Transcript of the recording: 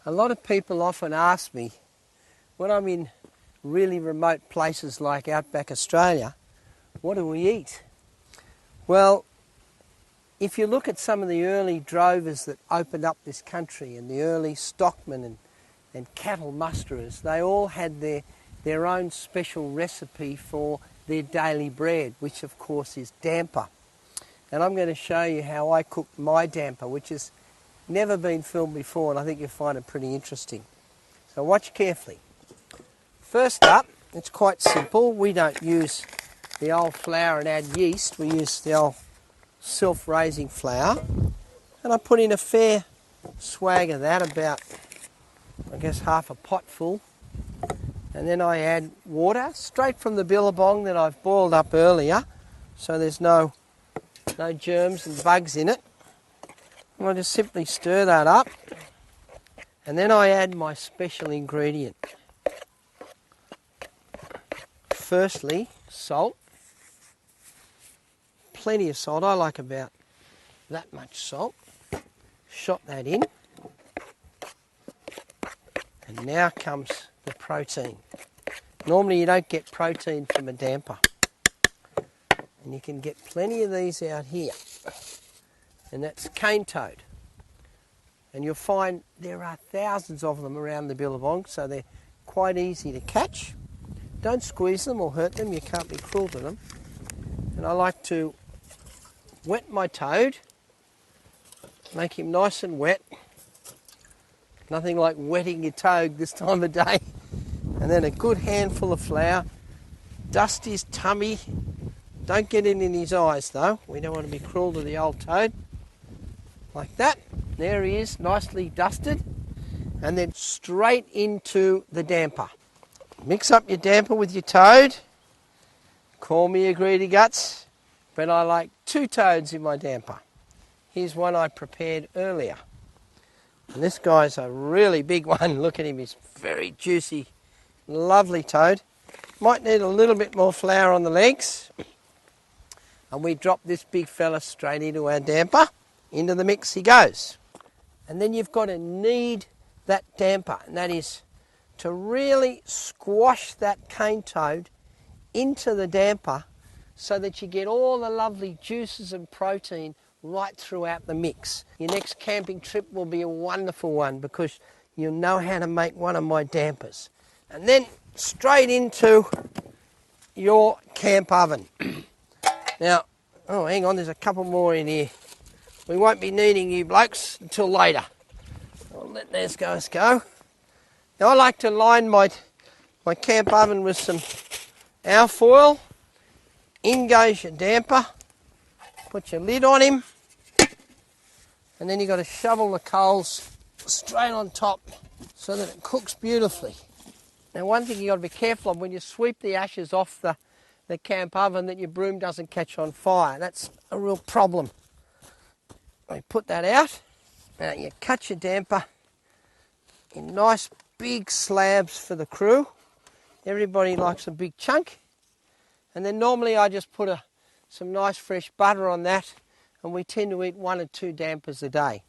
A lot of people often ask me, when I'm in really remote places like outback Australia, what do we eat? Well, if you look at some of the early drovers that opened up this country and the early stockmen and cattle musterers, they all had their own special recipe for their daily bread, which of course is damper. And I'm going to show you how I cook my damper, which has never been filmed before, and I think you'll find it pretty interesting. So watch carefully. First up, it's quite simple. We don't use the old flour and add yeast. We use the old self-raising flour. And I put in a fair swag of that, about, I guess, half a pot full. And then I add water straight from the billabong that I've boiled up earlier, so there's no germs and bugs in it. And I just simply stir that up, and then I add my special ingredient. Firstly, salt. Plenty of salt. I like about that much salt. Shot that in. And now comes the protein. Normally you don't get protein from a damper. And you can get plenty of these out here. And that's cane toad. And you'll find there are thousands of them around the billabong, so they're quite easy to catch. Don't squeeze them or hurt them, you can't be cruel to them. And I like to wet my toad, make him nice and wet. Nothing like wetting your toad this time of day. And then a good handful of flour. Dust his tummy. Don't get it in his eyes though. We don't want to be cruel to the old toad. Like that. There he is, nicely dusted. And then straight into the damper. Mix up your damper with your toad. Call me a greedy guts, but I like 2 toads in my damper. Here's one I prepared earlier. And this guy's a really big one. Look at him, he's very juicy, lovely toad. Might need a little bit more flour on the legs. And we drop this big fella straight into our damper. Into the mix he goes. And then you've got to knead that damper, and that is to really squash that cane toad into the damper so that you get all the lovely juices and protein right throughout the mix. Your next camping trip will be a wonderful one because you'll know how to make one of my dampers. And then straight into your camp oven. Now, oh hang on, there's a couple more in here. We won't be needing you blokes until later. I'll let those guys go. Now I like to line my camp oven with some alfoil. In goes your damper. Put your lid on him. And then you've got to shovel the coals straight on top so that it cooks beautifully. Now one thing you've got to be careful of when you sweep the ashes off the camp oven, that your broom doesn't catch on fire. That's a real problem. You put that out. Now you cut your damper in nice big slabs for the crew. Everybody likes a big chunk. And then normally I just put some nice fresh butter on that, and we tend to eat 1 or 2 dampers a day.